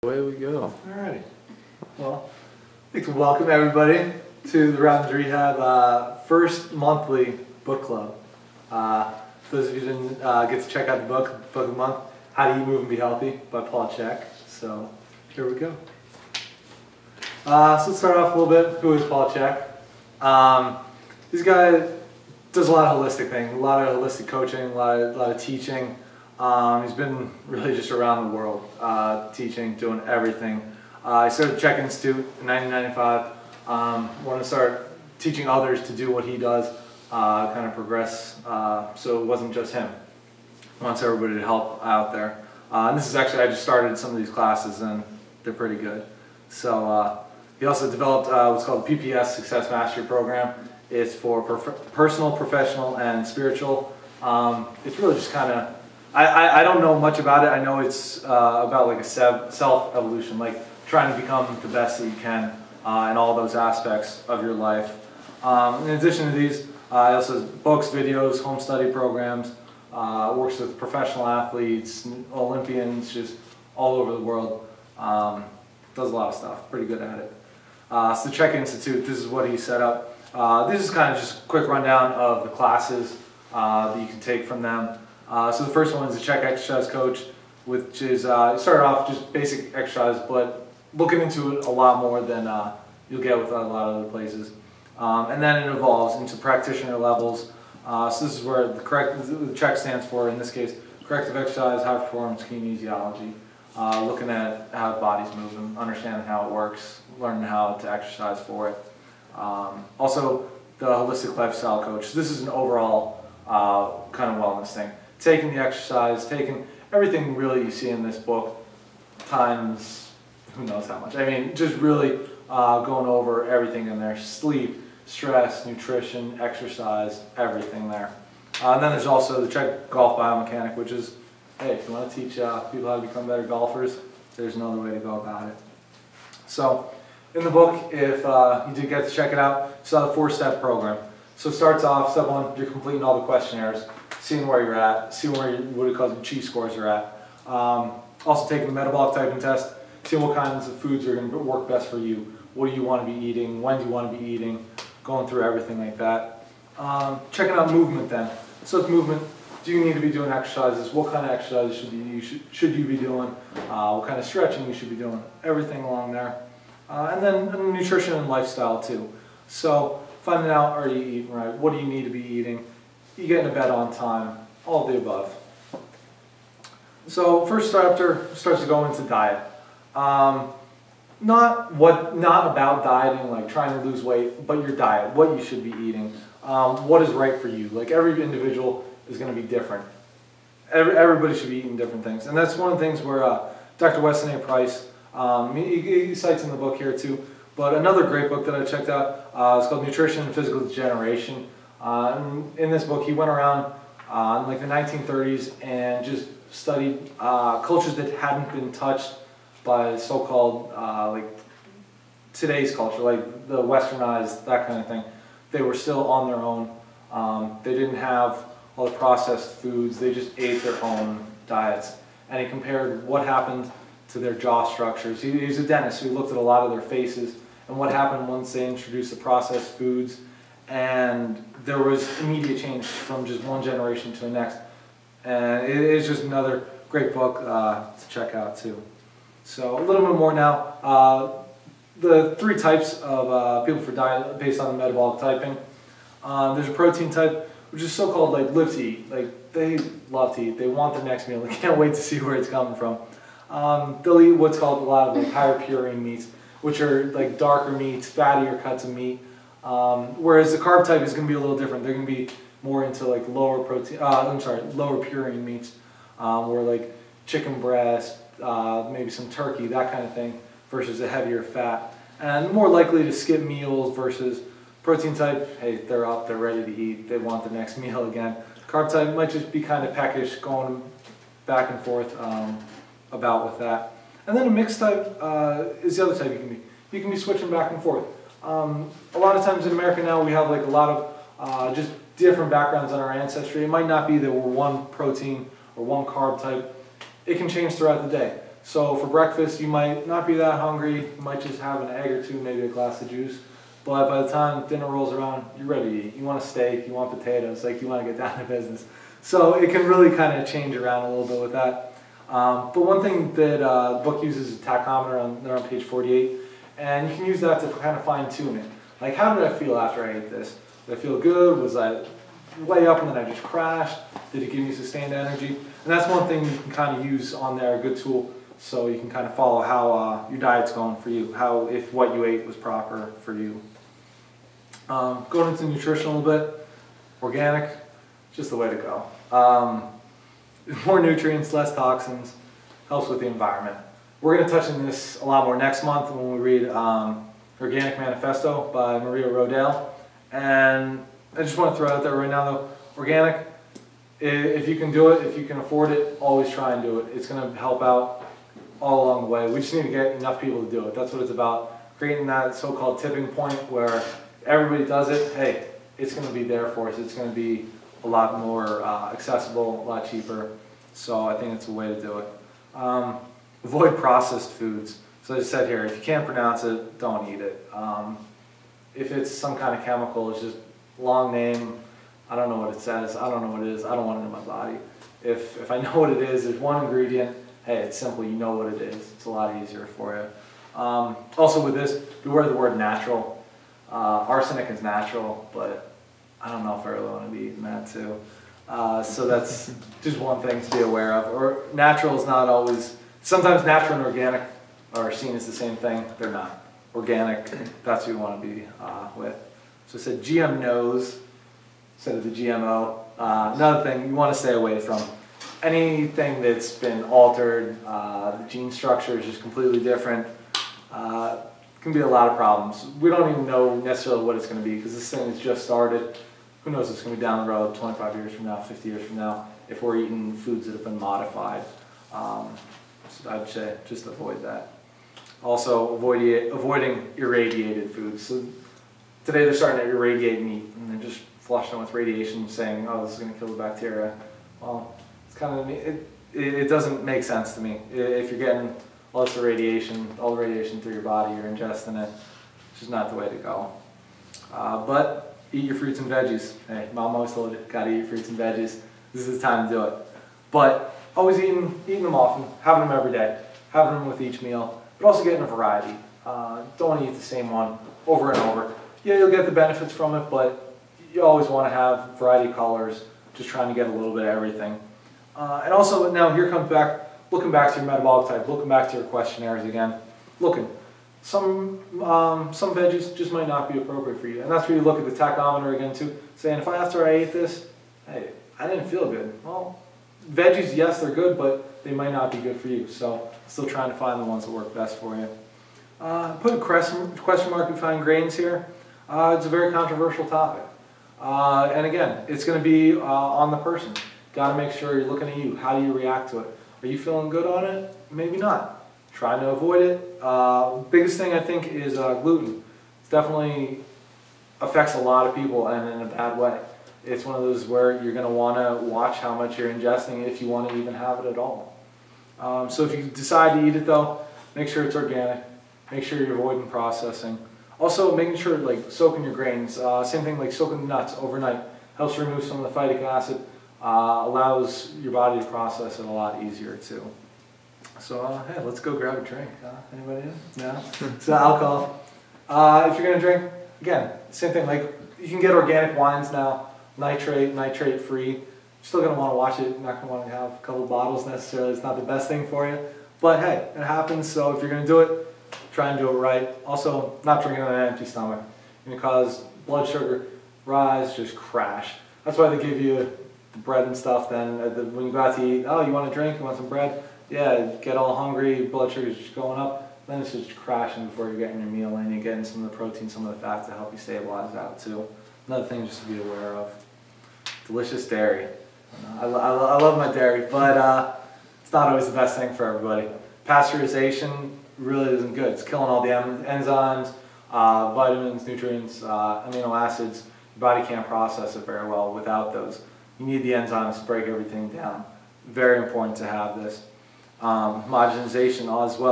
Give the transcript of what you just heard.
Away we go. Alrighty. Well, I'd like to welcome everybody to the Routins Rehab first monthly book club. For those of you who didn't get to check out the book of the month, How to Eat, Move, and Be Healthy by Paul Chek. So here we go. So let's start off a little bit. Who is Paul Chek? This guy does a lot of holistic things, a lot of holistic coaching, a lot of teaching. He's been really just around the world, teaching, doing everything. I started the Chek Institute in 1995. Wanted to start teaching others to do what he does, kind of progress, so it wasn't just him. Wants everybody to help out there. And this is actually, I just started some of these classes and they're pretty good. So he also developed what's called the PPS Success Mastery Program. It's for personal, professional, and spiritual. It's really just kind of, I don't know much about it. I know it's about like a self-evolution, like trying to become the best that you can in all those aspects of your life. In addition to these, he also has books, videos, home study programs, works with professional athletes, Olympians, just all over the world. Does a lot of stuff, pretty good at it. So the Chek Institute, this is what he set up. This is kind of just a quick rundown of the classes that you can take from them. So the first one is the Chek Exercise Coach, which is, started off just basic exercise, but looking into it a lot more than you'll get with a lot of other places. And then it evolves into practitioner levels. So this is where the Chek stands for, in this case, corrective exercise, high performance kinesiology. Looking at how the body's moving, understanding how it works, learning how to exercise for it. Also, the holistic lifestyle coach. This is an overall kind of wellness thing. Taking the exercise, taking everything really you see in this book, times who knows how much. I mean, just really going over everything in there. Sleep, stress, nutrition, exercise, everything there. And then there's also the Chek Golf Biomechanic, which is, hey, if you want to teach people how to become better golfers, there's another way to go about it. So, in the book, if you did get to check it out, it's a 4-step program. So it starts off, step 1, you're completing all the questionnaires, seeing where you're at, seeing where what we call the Chi scores are at. Also taking the metabolic typing test, seeing what kinds of foods are going to work best for you. What do you want to be eating? When do you want to be eating? Going through everything like that. Checking out movement then. So it's movement. Do you need to be doing exercises? What kind of exercises should you be doing? What kind of stretching you should be doing? Everything along there. And then nutrition and lifestyle too. So finding out, are you eating right? What do you need to be eating? You get into bed on time, all of the above. So first chapter starts to go into diet. Not about dieting, like trying to lose weight, but your diet, what you should be eating, what is right for you. Like every individual is going to be different. Everybody should be eating different things. And that's one of the things where Dr. Weston A. Price, he cites in the book here too, but another great book that I checked out is called Nutrition and Physical Degeneration. In this book, he went around in like the 1930s and just studied cultures that hadn't been touched by so-called like today's culture, like the westernized, that kind of thing. They were still on their own. They didn't have all the processed foods. They just ate their own diets. And he compared what happened to their jaw structures. He was a dentist, so he looked at a lot of their faces and what happened once they introduced the processed foods. And there was immediate change from just one generation to the next. And it is just another great book to check out too. So a little bit more now. The 3 types of people for diet based on the metabolic typing. There's a protein type, which is so-called like live to eat. Like they love to eat. They want the next meal. They can't wait to see where it's coming from. They'll eat what's called a lot of like higher purine meats, which are like darker meats, fattier cuts of meat. Whereas the carb type is going to be a little different. They're going to be more into like lower purine meats, where like chicken breast, maybe some turkey, that kind of thing, versus a heavier fat. And more likely to skip meals versus protein type, hey, they're up, they're ready to eat, they want the next meal again. Carb type might just be kind of peckish, going back and forth about with that. And then a mixed type is the other type you can be. You can be switching back and forth. A lot of times in America now we have like a lot of just different backgrounds on our ancestry. It might not be that we're one protein or one carb type. It can change throughout the day. So for breakfast, you might not be that hungry. You might just have an egg or two, maybe a glass of juice. But by the time dinner rolls around, you're ready to eat. You want a steak, you want potatoes, like you want to get down to business. So it can really kind of change around a little bit with that. But one thing that the book uses is a tachometer. They're on page 48. And you can use that to kind of fine tune it. Like, how did I feel after I ate this? Did I feel good? Was I way up and then I just crashed? Did it give me sustained energy? And that's one thing you can kind of use on there, a good tool, so you can kind of follow how your diet's going for you, if what you ate was proper for you. Going into nutrition a little bit, organic, just the way to go. More nutrients, less toxins, helps with the environment. We're going to touch on this a lot more next month when we read Organic Manifesto by Maria Rodale. And I just want to throw it out there right now though, organic, if you can do it, if you can afford it, always try and do it. It's going to help out all along the way. We just need to get enough people to do it. That's what it's about, creating that so-called tipping point where everybody does it. Hey, it's going to be there for us. It's going to be a lot more accessible, a lot cheaper. So I think it's a way to do it. Avoid processed foods. So as I said here, if you can't pronounce it, don't eat it. If it's some kind of chemical, it's just long name, I don't know what it says, I don't know what it is, I don't want it in my body. If I know what it is, there's one ingredient, hey, it's simple, you know what it is. It's a lot easier for you. Also with this, beware the word natural. Arsenic is natural, but I don't know if I really want to be eating that too. So that's just one thing to be aware of. Or natural is not always, sometimes natural and organic are seen as the same thing. They're not. Organic, that's what you want to be with. So it said GM knows instead of the GMO. Another thing you want to stay away from. Anything that's been altered, the gene structure is just completely different. Can be a lot of problems. We don't even know necessarily what it's going to be because this thing has just started. Who knows what's going to be down the road 25 years from now, 50 years from now, if we're eating foods that have been modified. So I'd say just avoid that. Also, avoiding irradiated foods. So today they're starting to irradiate meat, and they're just flushing it with radiation, saying, "Oh, this is going to kill the bacteria." Well, it's kind of it doesn't make sense to me. If you're getting all this radiation, all the radiation through your body, you're ingesting it. It's just not the way to go. But eat your fruits and veggies. Hey, Mom always told you, gotta eat your fruits and veggies. This is the time to do it. But always eating them often, having them every day, having them with each meal. But also getting a variety. Don't want to eat the same one over and over. Yeah, you'll get the benefits from it, but you always want to have variety of colors, just trying to get a little bit of everything. And also, now here comes back, looking back to your metabolic type, looking back to your questionnaires again. Some veggies just might not be appropriate for you. And that's where you look at the tachometer again too, saying, if after I ate this, hey, I didn't feel good. Well, veggies, yes, they're good, but they might not be good for you. So still trying to find the ones that work best for you. Put a question mark behind grains here. It's a very controversial topic. And again, it's going to be on the person. Got to make sure you're looking at you. How do you react to it? Are you feeling good on it? Maybe not. Trying to avoid it. Biggest thing I think is gluten. It definitely affects a lot of people and in a bad way. It's one of those where you're going to want to watch how much you're ingesting if you want to even have it at all. So if you decide to eat it though, make sure it's organic. Make sure you're avoiding processing. Also making sure like soaking your grains. Same thing like soaking the nuts overnight. Helps remove some of the phytic acid. Allows your body to process it a lot easier too. So hey, let's go grab a drink. Anybody in? No? So alcohol. If you're going to drink, again, same thing. Like you can get organic wines now. Nitrate free. Still going to want to watch it. You're not going to want to have a couple of bottles necessarily. It's not the best thing for you. But hey, it happens. So if you're going to do it, try and do it right. Also, not drinking on an empty stomach. It's going to cause blood sugar rise, just crash. That's why they give you the bread and stuff then. When you go out to eat, oh, you want a drink? You want some bread? Yeah, get all hungry, blood sugar's just going up. Then it's just crashing before you're getting your meal in. You're getting some of the protein, some of the fat to help you stabilize out too. Another thing just to be aware of. Delicious dairy. I love my dairy, but it's not always the best thing for everybody. Pasteurization really isn't good. It's killing all the enzymes, vitamins, nutrients, amino acids. Your body can't process it very well without those. You need the enzymes to break everything down. Very important to have this. homogenization as well.